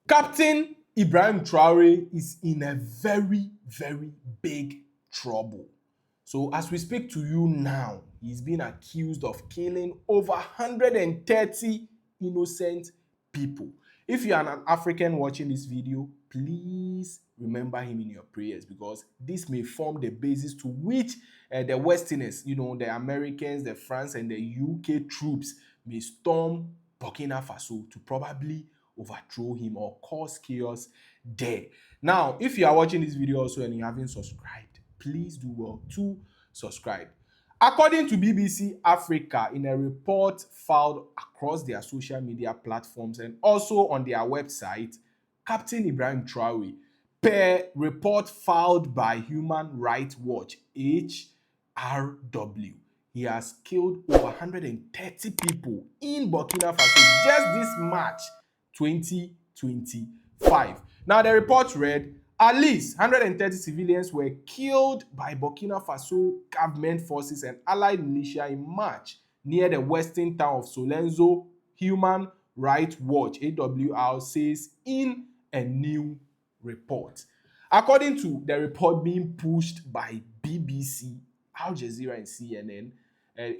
Captain Ibrahim Traore is in a very, very big trouble. So as we speak to you now, he's been accused of killing over 130 innocent people. If you are an African watching this video, please remember him in your prayers, because this may form the basis to which the Westerners, the Americans, the France and the UK troops may storm Burkina Faso to probably overthrow him or cause chaos there. Now, if you are watching this video also and you haven't subscribed, please do well to subscribe. According to BBC Africa, in a report filed across their social media platforms and also on their website, Captain Ibrahim Traore, per report filed by Human Rights Watch (HRW), he has killed over 130 people in Burkina Faso just this March 2025. Now, the report read, at least 130 civilians were killed by Burkina Faso government forces and allied militia in March near the western town of Solenzo, Human Rights Watch (HWR) says in a new report. According to the report being pushed by BBC, Al Jazeera and CNN,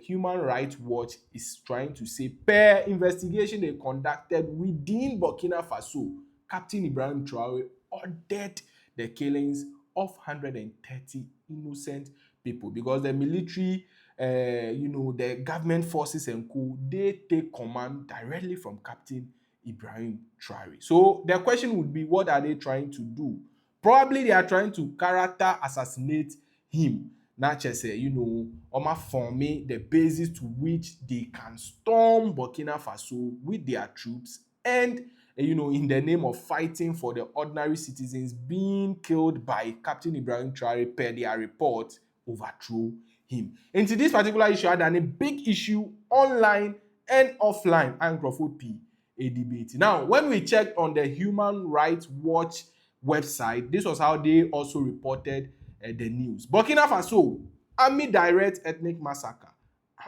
Human Rights Watch is trying to say, per investigation they conducted within Burkina Faso, Captain Ibrahim Traore ordered the killings of 130 innocent people, because the military, the government forces and co, they take command directly from Captain Ibrahim Traore. So the question would be, what are they trying to do? Probably they are trying to character assassinate him. Not just form the basis to which they can storm Burkina Faso with their troops and in the name of fighting for the ordinary citizens being killed by Captain Ibrahim Traore, per their report, overthrow him. Into this particular issue had a big issue online and offline and P a debate. Now, when we checked on the Human Rights Watch website, this was how they also reported the news. Burkina Faso, army direct ethnic massacre.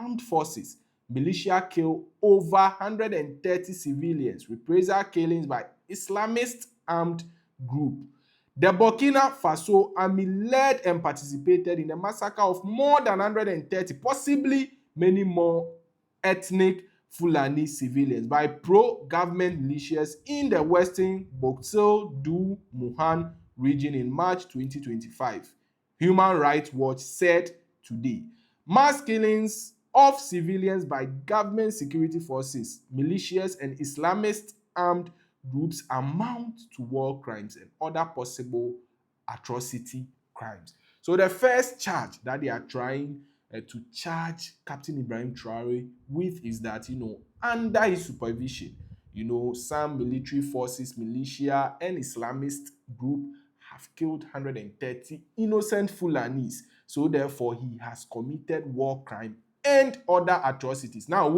Armed forces, militia kill over 130 civilians. Reprisal killings by Islamist armed group. The Burkina Faso army led and participated in the massacre of more than 130, possibly many more, ethnic Fulani civilians by pro-government militias in the western Bouxel du Muhan region in March 2025. Human Rights Watch said today. Mass killings of civilians by government security forces, militias, and Islamist armed groups amount to war crimes and other possible atrocity crimes. So the first charge that they are trying to charge Captain Ibrahim Traore with is that, under his supervision, some military forces, militia, and Islamist group have killed 130 innocent Fulanis. So therefore, he has committed war crime and other atrocities. Now,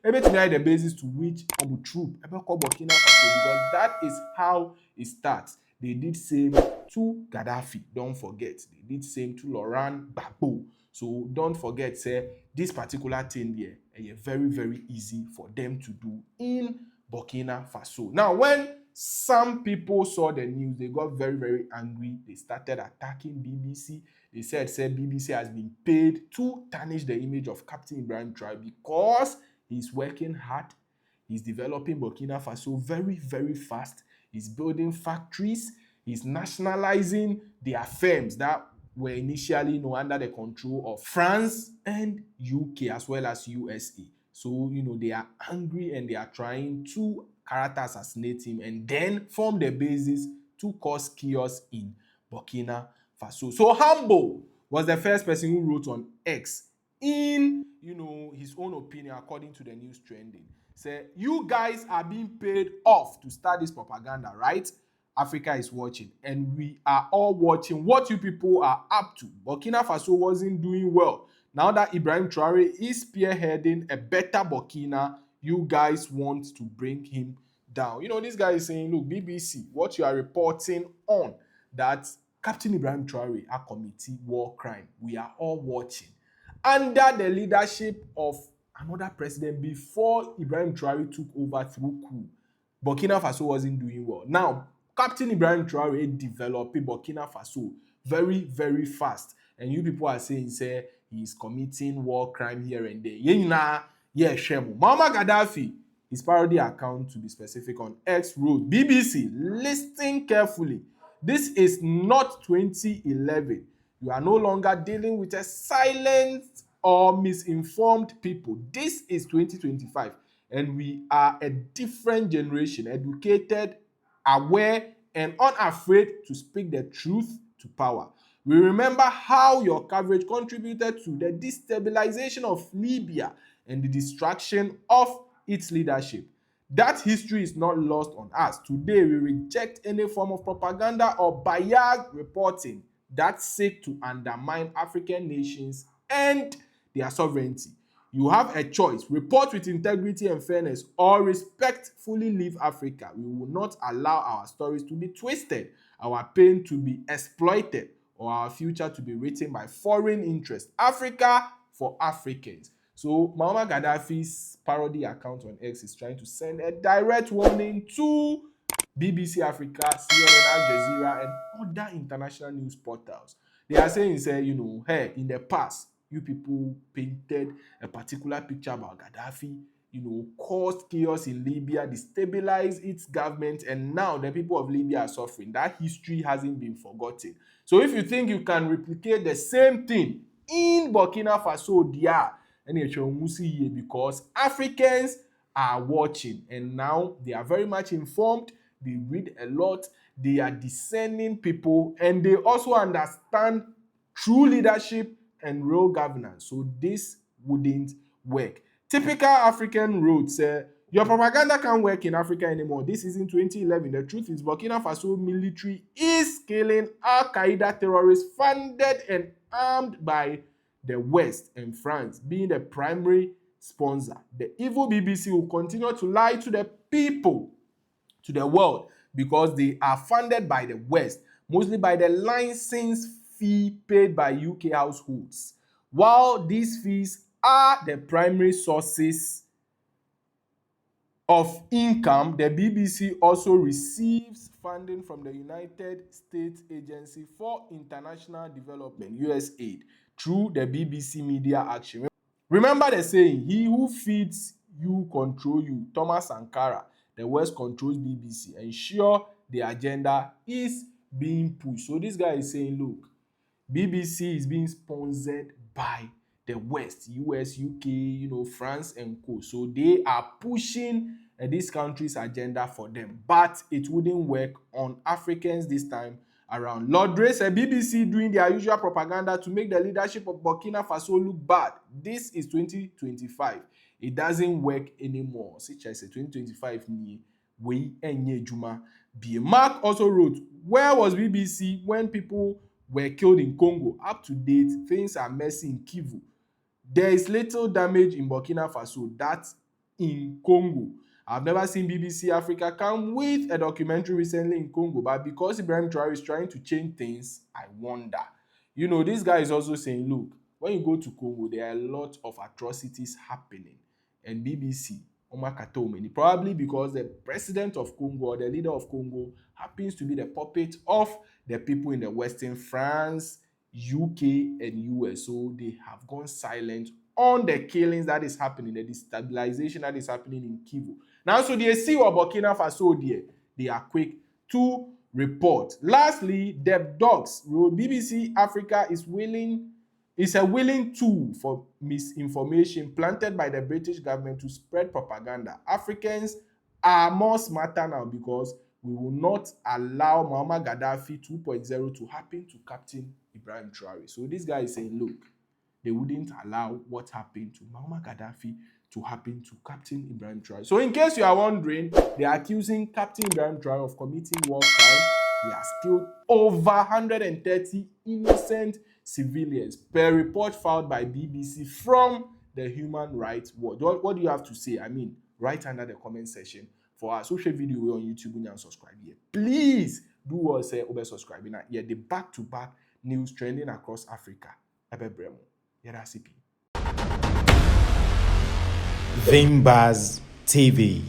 everything the basis to which Abu Troop, Burkina Faso, because that is how it starts. They did same to Gaddafi, don't forget. They did same to Laurent Gbagbo. So don't forget, say, this particular thing there, very, very easy for them to do in Burkina Faso. Now, when some people saw the news, they got very, very angry. They started attacking BBC. They said BBC has been paid to tarnish the image of Captain Ibrahim Traore because he's working hard. He's developing Burkina Faso very, very fast. He's building factories. He's nationalizing their firms that were initially under the control of France and UK as well as USA. So, they are angry and they are trying to character assassinate him and then form the basis to cause chaos in Burkina Faso. So Hambo was the first person who wrote on X in his own opinion, according to the news trending. Say, you guys are being paid off to start this propaganda, right? Africa is watching and we are all watching what you people are up to. Burkina Faso wasn't doing well. Now that Ibrahim Traore is spearheading a better Burkina, you guys want to bring him down. This guy is saying, look, BBC, what you are reporting on, that Captain Ibrahim Traore has committed war crime. We are all watching. Under the leadership of another president before Ibrahim Traore took over through coup, Burkina Faso wasn't doing well. Now, Captain Ibrahim Traore developed Burkina Faso very, very fast. And you people are saying, say, he's committing war crime here and there. Yeah, Shemu. Muammar Gaddafi, his parody account, to be specific, on X wrote, BBC, listen carefully. This is not 2011. You are no longer dealing with a silent or misinformed people. This is 2025, and we are a different generation, educated, aware, and unafraid to speak the truth to power. We remember how your coverage contributed to the destabilization of Libya and the destruction of its leadership. That history is not lost on us. Today, we reject any form of propaganda or biased reporting that seek to undermine African nations and their sovereignty. You have a choice: report with integrity and fairness, or respectfully leave Africa. We will not allow our stories to be twisted, our pain to be exploited, or our future to be written by foreign interests. Africa for Africans. So Muammar Gaddafi's parody account on X is trying to send a direct warning to BBC Africa, CNN, Al Jazeera, and other international news portals. They are saying, say, hey, in the past, you people painted a particular picture about Gaddafi, caused chaos in Libya, destabilized its government, and now the people of Libya are suffering. That history hasn't been forgotten. So if you think you can replicate the same thing in Burkina Faso, because Africans are watching, and now they are very much informed, they read a lot, they are discerning people, and they also understand true leadership and real governance. So this wouldn't work. Typical African roots say, your propaganda can't work in Africa anymore. This isn't 2011. The truth is Burkina Faso military is killing Al-Qaeda terrorists funded and armed by the West and France being the primary sponsor. The evil BBC will continue to lie to the people, to the world, because they are funded by the West, mostly by the license fee paid by UK households. While these fees are the primary sources of income, the BBC also receives funding from the United States Agency for International Development, USAID, through the BBC Media Action. Remember the saying, he who feeds you control you. Thomas Sankara. The West controls BBC. Ensure the agenda is being pushed. So this guy is saying, look, BBC is being sponsored by the West, US, UK, France and co. So they are pushing this country's agenda for them. But it wouldn't work on Africans this time around. Lord Ray said BBC doing their usual propaganda to make the leadership of Burkina Faso look bad. This is 2025. It doesn't work anymore. Such as 2025 ni we enye juma. Mark also wrote, where was BBC when people were killed in Congo? Up to date, things are messy in Kivu. There is little damage in Burkina Faso, that's in Congo. I've never seen BBC Africa come with a documentary recently in Congo, but because Ibrahim Traore is trying to change things, I wonder. This guy is also saying, look, when you go to Congo, there are a lot of atrocities happening. And BBC, probably because the president of Congo or the leader of Congo happens to be the puppet of the people in the Western France, UK, and US. So they have gone silent on the killings that is happening, the destabilization that is happening in Kivu. Now, so they see what Burkina Faso there, they are quick to report. Lastly, Deb Dogs wrote, BBC Africa is a willing tool for misinformation planted by the British government to spread propaganda. Africans are more smarter now because we will not allow Muammar Gaddafi 2.0 to happen to Captain Ibrahim Traore. So this guy is saying, look, they wouldn't allow what happened to Muammar Gaddafi to happen to Captain Ibrahim Traore. So in case you are wondering, they are accusing Captain Ibrahim Traore of committing war crimes. He has killed over 130 innocent civilians per report filed by BBC from the Human Rights Watch. What do you have to say? Write under the comment section for our social video on YouTube and subscribe here. Please do us subscribe. Here the back-to-back news trending across Africa. Vimbaz TV.